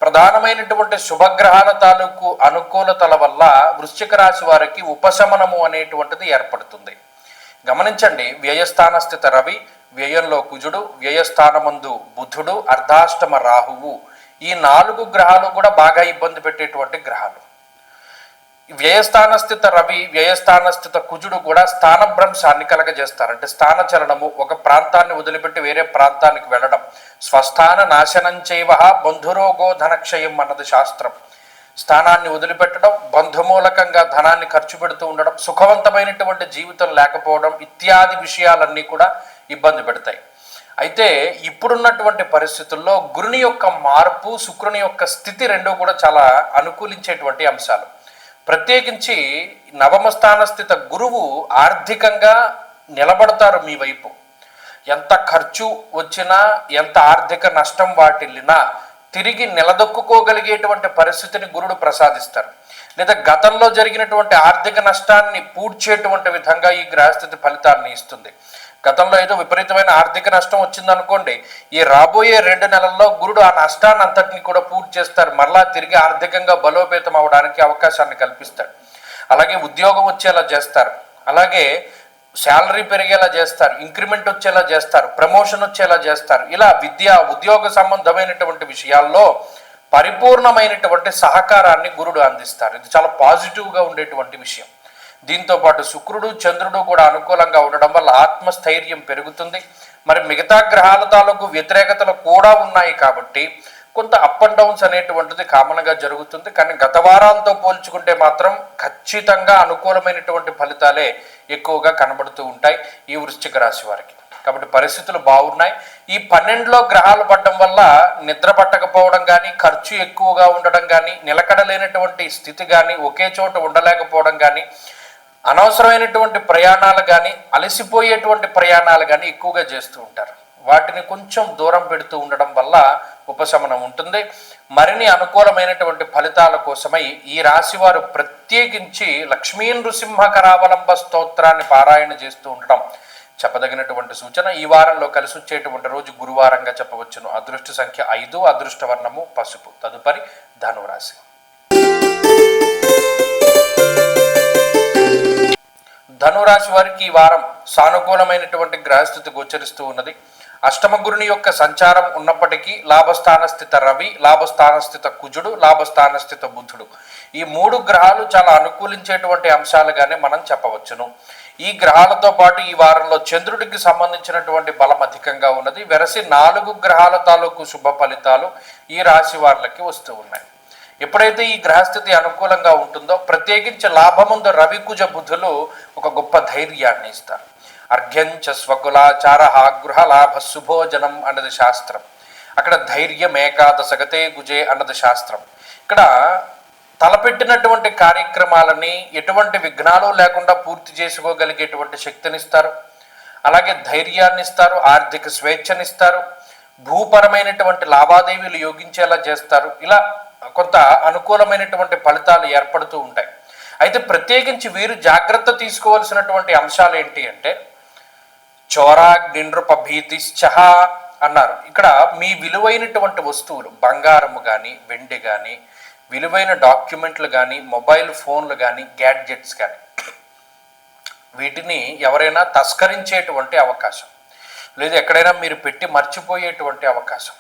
ప్రధానమైనటువంటి శుభగ్రహాల తాలూకు అనుకూలతల వల్ల వృశ్చిక రాశి వారికి ఉపశమనము అనేటువంటిది ఏర్పడుతుంది. గమనించండి, వ్యయస్థాన స్థిత రవి, వ్యయంలో కుజుడు, వ్యయస్థానమందు బుధుడు, అర్ధాష్టమ రాహువు, ఈ 4 గ్రహాలు కూడా బాగా ఇబ్బంది పెట్టేటువంటి గ్రహాలు. వ్యయస్థాన స్థిత రవి, వ్యయస్థాన స్థిత కుజుడు కూడా స్థానభ్రంశాన్ని కలగజేస్తారు. అంటే స్థాన చలనము, ఒక ప్రాంతాన్ని వదిలిపెట్టి వేరే ప్రాంతానికి వెళ్ళడం. స్వస్థాన నాశనం చేయవ బంధురోగో ధనక్షయం అన్నది శాస్త్రం. స్థానాన్ని వదిలిపెట్టడం, బంధుమూలకంగా ధనాన్ని ఖర్చు పెడుతూ ఉండడం, సుఖవంతమైనటువంటి జీవితం లేకపోవడం ఇత్యాది విషయాలన్నీ కూడా ఇబ్బంది పెడతాయి. అయితే ఇప్పుడున్నటువంటి పరిస్థితుల్లో గురుని యొక్క మార్పు, శుక్రుని యొక్క స్థితి రెండూ కూడా చాలా అనుకూలించేటువంటి అంశాలు. ప్రత్యేకించి నవమ స్థాన స్థిత గురువు ఆర్థికంగా నిలబడతారు మీ వైపు. ఎంత ఖర్చు వచ్చినా, ఎంత ఆర్థిక నష్టం వాటిల్లినా తిరిగి నిలదొక్కుకోగలిగేటువంటి పరిస్థితిని గురుడు ప్రసాదిస్తారు. లేదా గతంలో జరిగినటువంటి ఆర్థిక నష్టాన్ని పూడ్చేటువంటి విధంగా ఈ గ్రహస్థితి ఫలితాన్ని ఇస్తుంది. గతంలో ఏదో విపరీతమైన ఆర్థిక నష్టం వచ్చిందనుకోండి, ఈ రాబోయే 2 నెలల్లో గురుడు ఆ నష్టాన్ని అంతటిని కూడా పూర్తి చేస్తారు. మరలా తిరిగి ఆర్థికంగా బలోపేతం అవడానికి అవకాశాన్ని కల్పిస్తాడు. అలాగే ఉద్యోగం వచ్చేలా చేస్తారు, అలాగే శాలరీ పెరిగేలా చేస్తారు, ఇంక్రిమెంట్ వచ్చేలా చేస్తారు, ప్రమోషన్ వచ్చేలా చేస్తారు. ఇలా విద్య, ఉద్యోగ సంబంధమైనటువంటి విషయాల్లో పరిపూర్ణమైనటువంటి సహకారాన్ని గురుడు అందిస్తారు. ఇది చాలా పాజిటివ్గా ఉండేటువంటి విషయం. దీంతోపాటు శుక్రుడు, చంద్రుడు కూడా అనుకూలంగా ఉండడం వల్ల ఆత్మస్థైర్యం పెరుగుతుంది. మరి మిగతా గ్రహాల తాలూకు వ్యతిరేకతలు కూడా ఉన్నాయి కాబట్టి కొంత అప్ అండ్ డౌన్స్ అనేటువంటిది కామన్గా జరుగుతుంది. కానీ గత వారాలతో పోల్చుకుంటే మాత్రం ఖచ్చితంగా అనుకూలమైనటువంటి ఫలితాలే ఎక్కువగా కనబడుతూ ఉంటాయి ఈ వృశ్చిక రాశి వారికి. కాబట్టి పరిస్థితులు బాగున్నాయి. ఈ 12లో గ్రహాలు పడడం వల్ల నిద్ర పట్టకపోవడం కానీ, ఖర్చు ఎక్కువగా ఉండడం కానీ, నిలకడలేనటువంటి స్థితి కానీ, ఒకే చోట ఉండలేకపోవడం కానీ, అనవసరమైనటువంటి ప్రయాణాలు కానీ, అలసిపోయేటువంటి ప్రయాణాలు కానీ ఎక్కువగా చేస్తూ ఉంటారు. వాటిని కొంచెం దూరం పెడుతూ ఉండడం వల్ల ఉపశమనం ఉంటుంది. మరిన్ని అనుకూలమైనటువంటి ఫలితాల కోసమై ఈ రాశి వారు ప్రత్యేకించి లక్ష్మీ నృసింహకరావలంబ స్తోత్రాన్ని పారాయణ చేస్తూ ఉండడం చెప్పదగినటువంటి సూచన. ఈ వారంలో కలిసి వచ్చేటువంటి రోజు గురువారంగా చెప్పవచ్చును. అదృష్ట సంఖ్య 5, అదృష్ట వర్ణము పసుపు. తదుపరి ధనురాశి. ధనురాశి వారికి ఈ వారం సానుకూలమైనటువంటి గ్రహస్థితి గోచరిస్తూ ఉన్నది. అష్టమ గురుని యొక్క సంచారం ఉన్నప్పటికీ లాభస్థాన స్థిత రవి, లాభస్థాన స్థిత కుజుడు, లాభస్థాన స్థిత బుధుడు, ఈ 3 గ్రహాలు చాలా అనుకూలించేటువంటి అంశాలుగానే మనం చెప్పవచ్చును. ఈ గ్రహాలతో పాటు ఈ వారంలో చంద్రుడికి సంబంధించినటువంటి బలం అధికంగా ఉన్నది. వెరసి 4 గ్రహాల తాలూకు శుభ ఫలితాలు ఈ రాశి వారికి వస్తూ ఉన్నాయి. ఎప్పుడైతే ఈ గ్రహస్థితి అనుకూలంగా ఉంటుందో ప్రత్యేకించి లాభముందు రవి, కుజ, బుధులు ఒక గొప్ప ధైర్యాన్ని ఇస్తారు. అర్ఘ్యంచ స్వకులాచార గృహ లాభ శుభోజనం అన్నది శాస్త్రం. అక్కడ ధైర్యం ఏకాదశగతే గుజే అన్నది శాస్త్రం. ఇక్కడ తలపెట్టినటువంటి కార్యక్రమాలని ఎటువంటి విఘ్నాలు లేకుండా పూర్తి చేసుకోగలిగేటువంటి శక్తినిస్తారు. అలాగే ధైర్యాన్ని ఇస్తారు, ఆర్థిక స్వేచ్ఛనిస్తారు, భూపరమైనటువంటి లావాదేవీలు యోగించేలా చేస్తారు. ఇలా కొంత అనుకూలమైనటువంటి ఫలితాలు ఏర్పడుతూ ఉంటాయి. అయితే ప్రత్యేకించి వీరు జాగ్రత్త తీసుకోవాల్సినటువంటి అంశాలు ఏంటి అంటే, చోరాగ్నినృప భీతిశ్చ అన్నారు. ఇక్కడ మీ విలువైనటువంటి వస్తువులు, బంగారము కానీ, వెండి కానీ, విలువైన డాక్యుమెంట్లు కానీ, మొబైల్ ఫోన్లు కానీ, గ్యాడ్జెట్స్ కానీ, వీటిని ఎవరైనా తస్కరించేటువంటి అవకాశం, లేదా ఎక్కడైనా మీరు పెట్టి మర్చిపోయేటువంటి అవకాశం,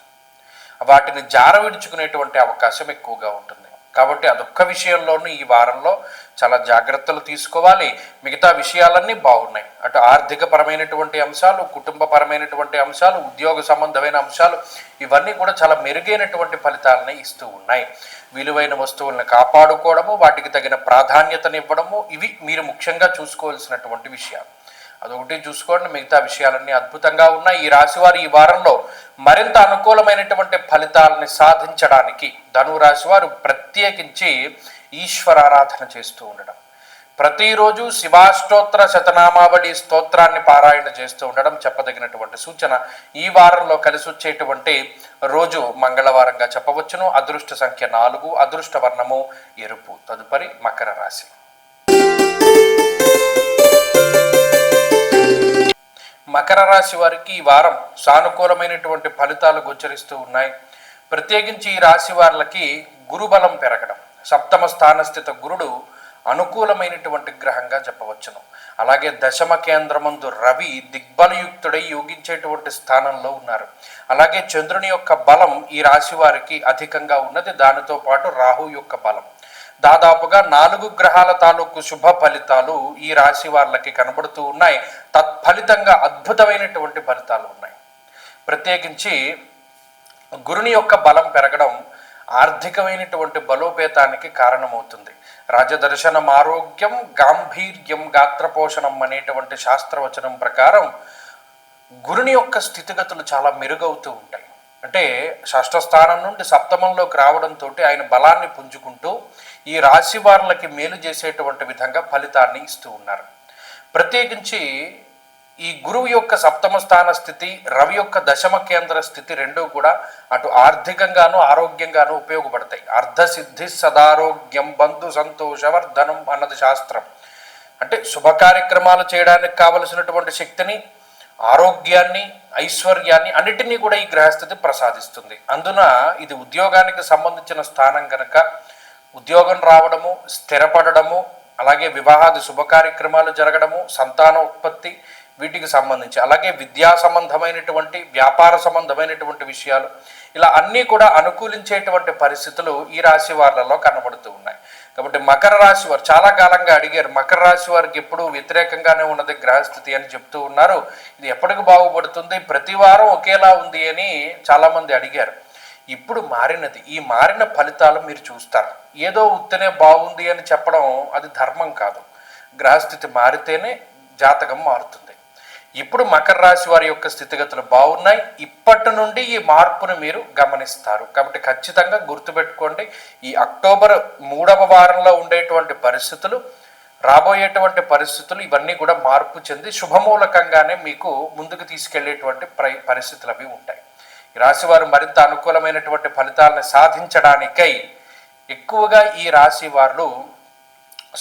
వాటిని జార విడుచుకునేటువంటి అవకాశం ఎక్కువగా ఉంటుంది. కాబట్టి అదొక్క విషయంలోనూ ఈ వారంలో చాలా జాగ్రత్తలు తీసుకోవాలి. మిగతా విషయాలన్నీ బాగున్నాయి. అటు ఆర్థిక పరమైనటువంటి అంశాలు, కుటుంబపరమైనటువంటి అంశాలు, ఉద్యోగ సంబంధమైన అంశాలు, ఇవన్నీ కూడా చాలా మెరుగైనటువంటి ఫలితాలని ఇస్తూ ఉన్నాయి. విలువైన వస్తువులను కాపాడుకోవడము, వాటికి తగిన ప్రాధాన్యతనివ్వడము, ఇవి మీరు ముఖ్యంగా చూసుకోవాల్సినటువంటి విషయాలు. అదొకటి చూసుకోండి. మిగతా విషయాలన్నీ అద్భుతంగా ఉన్నాయి. ఈ రాశివారు ఈ వారంలో మరింత అనుకూలమైనటువంటి ఫలితాలని సాధించడానికి ధనురాశి వారు ప్రత్యేకించి ఈశ్వరారాధన చేస్తూ ఉండడం, ప్రతిరోజు శివాష్టోత్తర శతనామావళి స్తోత్రాన్ని పారాయణ చేస్తూ ఉండడం చెప్పదగినటువంటి సూచన. ఈ వారంలో కలిసి వచ్చేటువంటి రోజు మంగళవారంగా చెప్పవచ్చును. అదృష్ట సంఖ్య 4, అదృష్ట వర్ణము ఎరుపు. తదుపరి మకర రాశి. మకర రాశి వారికి ఈ వారం సానుకూలమైనటువంటి ఫలితాలు గోచరిస్తూ ఉన్నాయి. ప్రత్యేకించి ఈ రాశి వారికి గురుబలం పెరగడం, సప్తమ స్థానస్థిత గురుడు అనుకూలమైనటువంటి గ్రహంగా చెప్పవచ్చును. అలాగే దశమ కేంద్రమందు రవి దిగ్బలయుక్తుడై యోగించేటువంటి స్థానంలో ఉన్నారు. అలాగే చంద్రుని యొక్క బలం ఈ రాశి వారికి అధికంగా ఉన్నది. దానితో పాటు రాహు యొక్క బలం, దాదాపుగా 4 గ్రహాల తాలూకు శుభ ఫలితాలు ఈ రాశి వాళ్ళకి కనబడుతూ ఉన్నాయి. తత్ఫలితంగా అద్భుతమైనటువంటి ఫలితాలు ఉన్నాయి. ప్రత్యేకించి గురుని యొక్క బలం పెరగడం ఆర్థికమైనటువంటి బలోపేతానికి కారణమవుతుంది. రాజదర్శనం ఆరోగ్యం గాంభీర్యం గాత్రపోషణం అనేటువంటి శాస్త్రవచనం ప్రకారం గురుని యొక్క స్థితిగతులు చాలా మెరుగవుతూ ఉంటాయి. అంటే షష్ఠ స్థానం నుండి సప్తమంలోకి రావడంతో ఆయన బలాన్ని పుంజుకుంటూ ఈ రాశి వారులకి మేలు చేసేటువంటి విధంగా ఫలితాన్ని ఇస్తూ ఉన్నారు. ప్రత్యేకించి ఈ గురువు యొక్క సప్తమ స్థాన స్థితి, రవి యొక్క దశమ కేంద్ర స్థితి రెండూ కూడా అటు ఆర్థికంగాను ఆరోగ్యంగాను ఉపయోగపడతాయి. అర్ధసిద్ధి సదారోగ్యం బంధు సంతోషవర్ధనం అన్నది శాస్త్రం. అంటే శుభ కార్యక్రమాలు చేయడానికి కావలసినటువంటి శక్తిని, ఆరోగ్యాన్ని, ఐశ్వర్యాన్ని అన్నిటినీ కూడా ఈ గ్రహస్థితి ప్రసాదిస్తుంది. అందున ఇది ఉద్యోగానికి సంబంధించిన స్థానం కనుక ఉద్యోగం రావడము, స్థిరపడము, అలాగే వివాహాది శుభ కార్యక్రమాలు జరగడము, సంతాన ఉత్పత్తి, వీటికి సంబంధించి అలాగే విద్యా సంబంధమైనటువంటి వ్యాపార సంబంధమైనటువంటి విషయాలు, ఇలా అన్నీ కూడా అనుకూలించేటువంటి పరిస్థితులు ఈ రాశి వారిలో కనబడుతూ ఉన్నాయి. కాబట్టి మకర రాశి వారు చాలా కాలంగా అడిగారు, మకర రాశి వారికి ఎప్పుడు వ్యతిరేకంగానే ఉన్నది గ్రహస్థితి అని చెప్తూ ఉన్నారు. ఇది ఎప్పటికి బాగుపడుతుంది, ప్రతి వారం ఒకేలా ఉంది అని చాలామంది అడిగారు. ఇప్పుడు మారినది, ఈ మారిన ఫలితాలు మీరు చూస్తారు. ఏదో ఉత్తనే బాగుంది అని చెప్పడం అది ధర్మం కాదు. గ్రహస్థితి మారితేనే జాతకం మారుతుంది. ఇప్పుడు మకర రాశి వారి యొక్క స్థితిగతులు బాగున్నాయి. ఇప్పటి నుండి ఈ మార్పును మీరు గమనిస్తారు. కాబట్టి ఖచ్చితంగా గుర్తుపెట్టుకోండి, ఈ అక్టోబర్ 3వ వారంలో ఉండేటువంటి పరిస్థితులు, రాబోయేటువంటి పరిస్థితులు ఇవన్నీ కూడా మార్పు చెంది శుభమూలకంగానే మీకు ముందుకు తీసుకెళ్లేటువంటి పరిస్థితులు అవి ఉంటాయి. ఈ రాశి వారు మరింత అనుకూలమైనటువంటి ఫలితాలను సాధించడానికై ఎక్కువగా ఈ రాశి వారు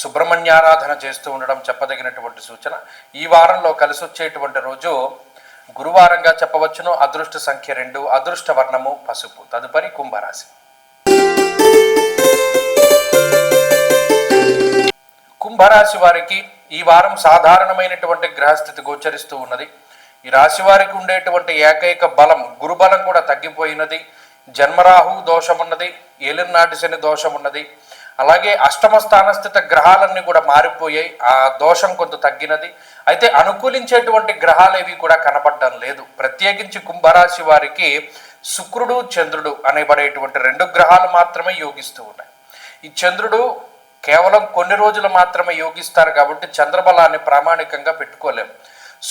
సుబ్రహ్మణ్యారాధన చేస్తూ ఉండడం చెప్పదగినటువంటి సూచన. ఈ వారంలో కలిసి వచ్చేటువంటి రోజు గురువారంగా చెప్పవచ్చును. అదృష్ట సంఖ్య 2, అదృష్ట వర్ణము పసుపు. తదుపరి కుంభరాశి. కుంభరాశి వారికి ఈ వారం సాధారణమైనటువంటి గ్రహస్థితి గోచరిస్తూ ఉన్నది. ఈ రాశి వారికి ఉండేటువంటి ఏకైక బలం గురుబలం కూడా తగ్గిపోయినది. జన్మరాహు దోషం ఉన్నది, ఏలినాటి శని దోషం ఉన్నది. అలాగే అష్టమ స్థానస్థిత గ్రహాలన్నీ కూడా మారిపోయాయి, ఆ దోషం కొంత తగ్గినది. అయితే అనుకూలించేటువంటి గ్రహాలు కూడా కనపడడం లేదు. ప్రత్యేకించి కుంభరాశి వారికి శుక్రుడు చంద్రుడు అనేబడేటువంటి 2 గ్రహాలు మాత్రమే యోగిస్తూ ఉన్నాయి. ఈ చంద్రుడు కేవలం కొన్ని రోజులు మాత్రమే యోగిస్తారు కాబట్టి చంద్రబలాన్ని ప్రామాణికంగా పెట్టుకోలేము.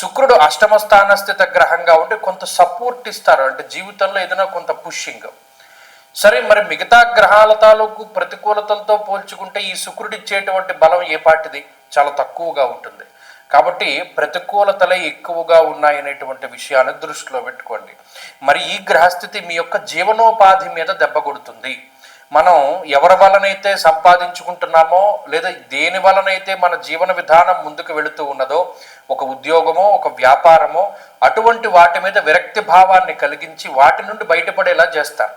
శుక్రుడు అష్టమ స్థానస్థిత గ్రహంగా ఉండి కొంత సపోర్ట్ ఇస్తారు, అంటే జీవితంలో ఏదైనా కొంత పుషింగ్. సరే, మరి మిగతా గ్రహాల తాలూకు ప్రతికూలతలతో పోల్చుకుంటే ఈ శుక్రుడు ఇచ్చేటువంటి బలం ఏ పాటిది? చాలా తక్కువగా ఉంటుంది. కాబట్టి ప్రతికూలతలే ఎక్కువగా ఉన్నాయనేటువంటి విషయాన్ని దృష్టిలో పెట్టుకోండి. మరి ఈ గ్రహస్థితి మీ యొక్క జీవనోపాధి మీద దెబ్బ కొడుతుంది. మనం ఎవరి వలనైతే సంపాదించుకుంటున్నామో లేదా దేని వలనైతే మన జీవన విధానం ముందుకు వెళుతూ ఉన్నదో, ఒక ఉద్యోగమో ఒక వ్యాపారమో, అటువంటి వాటి మీద విరక్తి భావాన్ని కలిగించి వాటి నుండి బయటపడేలా చేస్తారు.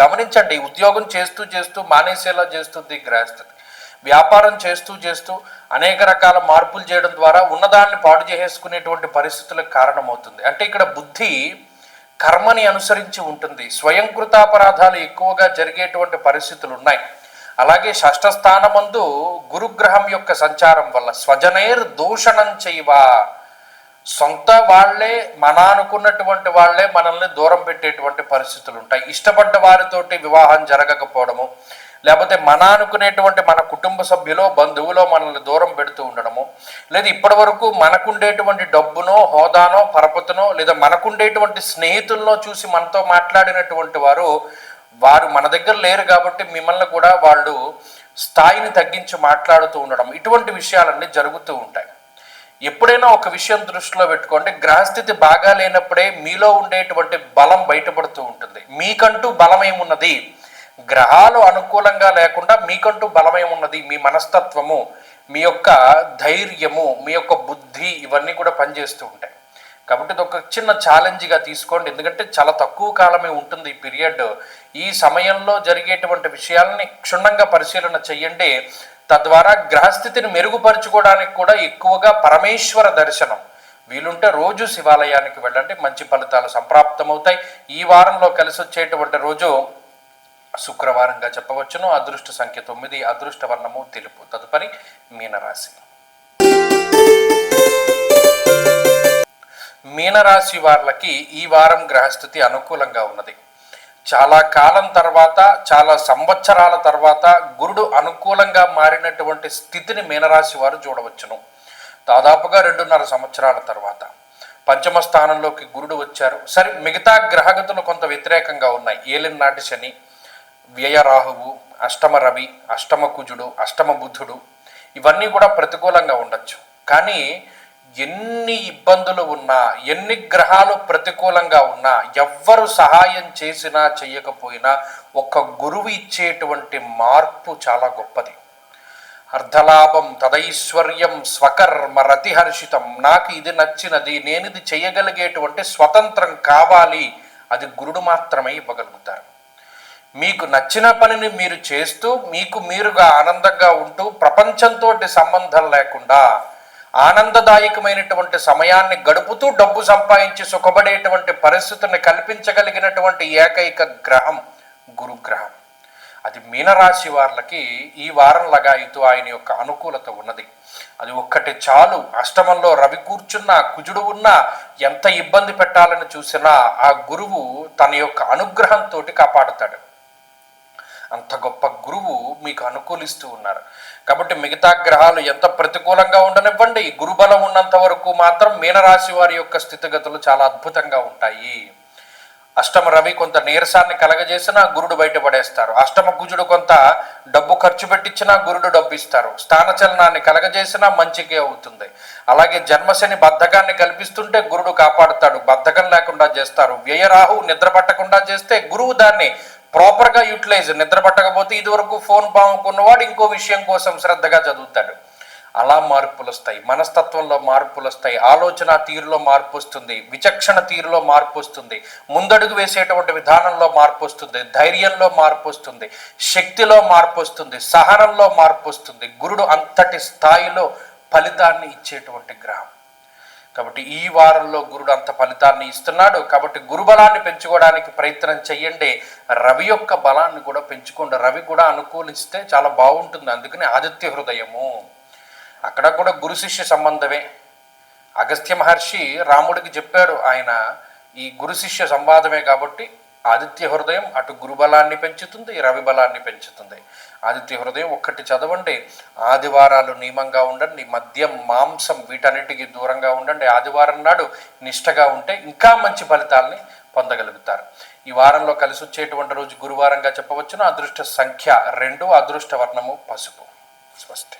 గమనించండి, ఉద్యోగం చేస్తూ చేస్తూ మానేసేలా చేస్తుంది గ్రహస్థితి. వ్యాపారం చేస్తూ చేస్తూ అనేక రకాల మార్పులు చేయడం ద్వారా ఉన్నదాన్ని పాడు చేసేసుకునేటువంటి పరిస్థితులకు కారణమవుతుంది. అంటే ఇక్కడ బుద్ధి కర్మని అనుసరించి ఉంటుంది. స్వయంకృతాపరాధాలు ఎక్కువగా జరిగేటువంటి పరిస్థితులు ఉన్నాయి. అలాగే షష్ఠ స్థానమందు గురుగ్రహం యొక్క సంచారం వల్ల స్వజనైర్ దూషణం చేయవా, సొంత వాళ్లే మన అనుకున్నటువంటి వాళ్లే మనల్ని దూరం పెట్టేటువంటి పరిస్థితులు ఉంటాయి. ఇష్టపడ్డ వారితోటి వివాహం జరగకపోవడము, లేకపోతే మన అనుకునేటువంటి మన కుటుంబ సభ్యులో బంధువులో మనల్ని దూరం పెడుతూ ఉండడము, లేదా ఇప్పటి వరకు మనకుండేటువంటి డబ్బునో హోదానో పరపతినో లేదా మనకుండేటువంటి స్నేహితుల్లో చూసి మనతో మాట్లాడినటువంటి వారు మన దగ్గర లేరు కాబట్టి మిమ్మల్ని కూడా వాళ్ళు స్థాయిని తగ్గించి మాట్లాడుతూ ఉండడం, ఇటువంటి విషయాలన్నీ జరుగుతూ ఉంటాయి. ఎప్పుడైనా ఒక విషయం దృష్టిలో పెట్టుకోండి, గ్రహస్థితి బాగా లేనప్పుడే మీలో ఉండేటువంటి బలం బయటపడుతూ ఉంటుంది. మీకంటూ బలం ఏమున్నది? గ్రహాలు అనుకూలంగా లేకుండా మీకంటూ బలమేమున్నది? మీ మనస్తత్వము, మీ యొక్క ధైర్యము, మీ యొక్క బుద్ధి, ఇవన్నీ కూడా పనిచేస్తూ ఉంటాయి. కాబట్టి ఇది ఒక చిన్న ఛాలెంజ్గా తీసుకోండి, ఎందుకంటే చాలా తక్కువ కాలమే ఉంటుంది ఈ పీరియడ్. ఈ సమయంలో జరిగేటువంటి విషయాల్ని క్షుణ్ణంగా పరిశీలన చెయ్యండి. తద్వారా గ్రహస్థితిని మెరుగుపరుచుకోవడానికి కూడా ఎక్కువగా పరమేశ్వర దర్శనం వీలుంటే రోజు శివాలయానికి వెళ్ళండి, మంచి ఫలితాలు సంప్రాప్తమవుతాయి. ఈ వారంలో కలిసి వచ్చేటువంటి రోజు శుక్రవారంగా చెప్పవచ్చును. అదృష్ట సంఖ్య 9, అదృష్ట వర్ణము తెలుపు. తదుపరి మీనరాశి. మీనరాశి వాళ్ళకి ఈ వారం గ్రహస్థితి అనుకూలంగా ఉన్నది. చాలా కాలం తర్వాత, చాలా సంవత్సరాల తర్వాత గురుడు అనుకూలంగా మారినటువంటి స్థితిని మీనరాశి వారు చూడవచ్చును. దాదాపుగా 2.5 సంవత్సరాల తర్వాత పంచమ స్థానంలోకి గురుడు వచ్చారు. సరే, మిగతా గ్రహగతులు కొంత వ్యతిరేకంగా ఉన్నాయి. ఏలినాటి శని, వ్యయరాహువు, అష్టమ రవి, అష్టమ కుజుడు, అష్టమ బుధుడు, ఇవన్నీ కూడా ప్రతికూలంగా ఉండొచ్చు. కానీ ఎన్ని ఇబ్బందులు ఉన్నా, ఎన్ని గ్రహాలు ప్రతికూలంగా ఉన్నా, ఎవ్వరు సహాయం చేసినా చెయ్యకపోయినా ఒక్క గురువు ఇచ్చేటువంటి మార్పు చాలా గొప్పది. అర్ధలాభం తదైశ్వర్యం స్వకర్మ రతిహర్షితం. నాకు ఇది నచ్చినది, నేను ఇది చేయగలిగేటువంటి స్వతంత్రం కావాలి, అది గురుడు మాత్రమే ఇవ్వగలుగుతారు. మీకు నచ్చిన పనిని మీరు చేస్తూ, మీకు మీరుగా ఆనందంగా ఉంటూ, ప్రపంచంతో సంబంధం లేకుండా ఆనందదాయకమైనటువంటి సమయాన్ని గడుపుతూ డబ్బు సంపాదించి సుఖపడేటువంటి పరిస్థితిని కల్పించగలిగినటువంటి ఏకైక గ్రహం గురుగ్రహం. అది మీనరాశి వాళ్ళకి ఈ వారం లగాయితూ ఆయన యొక్క అనుకూలత ఉన్నది. అది ఒక్కటి చాలు. అష్టమంలో రవి కూర్చున్నా, కుజుడు ఉన్నా, ఎంత ఇబ్బంది పెట్టాలని చూసినా ఆ గురువు తన యొక్క అనుగ్రహంతో కాపాడుతాడు. అంత గొప్ప గురువు మీకు అనుకూలిస్తూ ఉన్నారు. కాబట్టి మిగతా గ్రహాలు ఎంత ప్రతికూలంగా ఉండనివ్వండి, గురుబలం ఉన్నంత వరకు మాత్రం మీనరాశి వారి యొక్క స్థితిగతులు చాలా అద్భుతంగా ఉంటాయి. అష్టమ రవి కొంత నీరసాన్ని కలగజేసినా గురుడు బయటపడేస్తారు. అష్టమ కుజుడు కొంత డబ్బు ఖర్చు పెట్టించినా గురుడు డబ్బు ఇస్తారు. స్థానచలనాన్ని కలగజేసినా మంచికే అవుతుంది. అలాగే జన్మశని బద్ధకాన్ని కల్పిస్తుంటే గురుడు కాపాడుతాడు, బద్ధకం లేకుండా చేస్తారు. వ్యయరాహు నిద్ర పట్టకుండా చేస్తే గురువు దాన్ని ప్రాపర్గా యూటిలైజ్, నిద్ర పట్టకపోతే ఇదివరకు ఫోన్ బాగుకున్నవాడు ఇంకో విషయం కోసం శ్రద్ధగా చదువుతాడు. అలా మార్పులు వస్తాయి, మనస్తత్వంలో మార్పులు వస్తాయి, ఆలోచన తీరులో మార్పు వస్తుంది, విచక్షణ తీరులో మార్పు వస్తుంది, ముందడుగు వేసేటువంటి విధానంలో మార్పు వస్తుంది, ధైర్యంలో మార్పు వస్తుంది, శక్తిలో మార్పు వస్తుంది, సహనంలో మార్పు వస్తుంది. గురుడు అంతటి స్థాయిలో ఫలితాన్ని ఇచ్చేటువంటి గ్రహం. కాబట్టి ఈ వారంలో గురుడు అంత ఫలితాన్ని ఇస్తున్నాడు. కాబట్టి గురుబలాన్ని పెంచుకోవడానికి ప్రయత్నం చెయ్యండి. రవి యొక్క బలాన్ని కూడా పెంచుకోండి. రవి కూడా అనుకూలిస్తే చాలా బాగుంటుంది. అందుకని ఆదిత్య హృదయము, అక్కడ కూడా గురు శిష్య సంబంధమే. అగస్త్య మహర్షి రాముడికి చెప్పాడు, ఆయన ఈ గురు శిష్య సంవాదమే. కాబట్టి ఆదిత్య హృదయం అటు గురుబలాన్ని పెంచుతుంది, రవి బలాన్ని పెంచుతుంది. ఆదిత్య హృదయం ఒక్కటి చదవండి. ఆదివారాలు నియమంగా ఉండండి, మద్యం మాంసం వీటన్నిటికీ దూరంగా ఉండండి. ఆదివారం నాడు నిష్టగా ఉంటే ఇంకా మంచి ఫలితాలని పొందగలుగుతారు. ఈ వారంలో కలిసి వచ్చేటువంటి రోజు గురువారంగా చెప్పవచ్చును. అదృష్ట సంఖ్య 2, అదృష్ట వర్ణము పసుపు. స్వస్తి.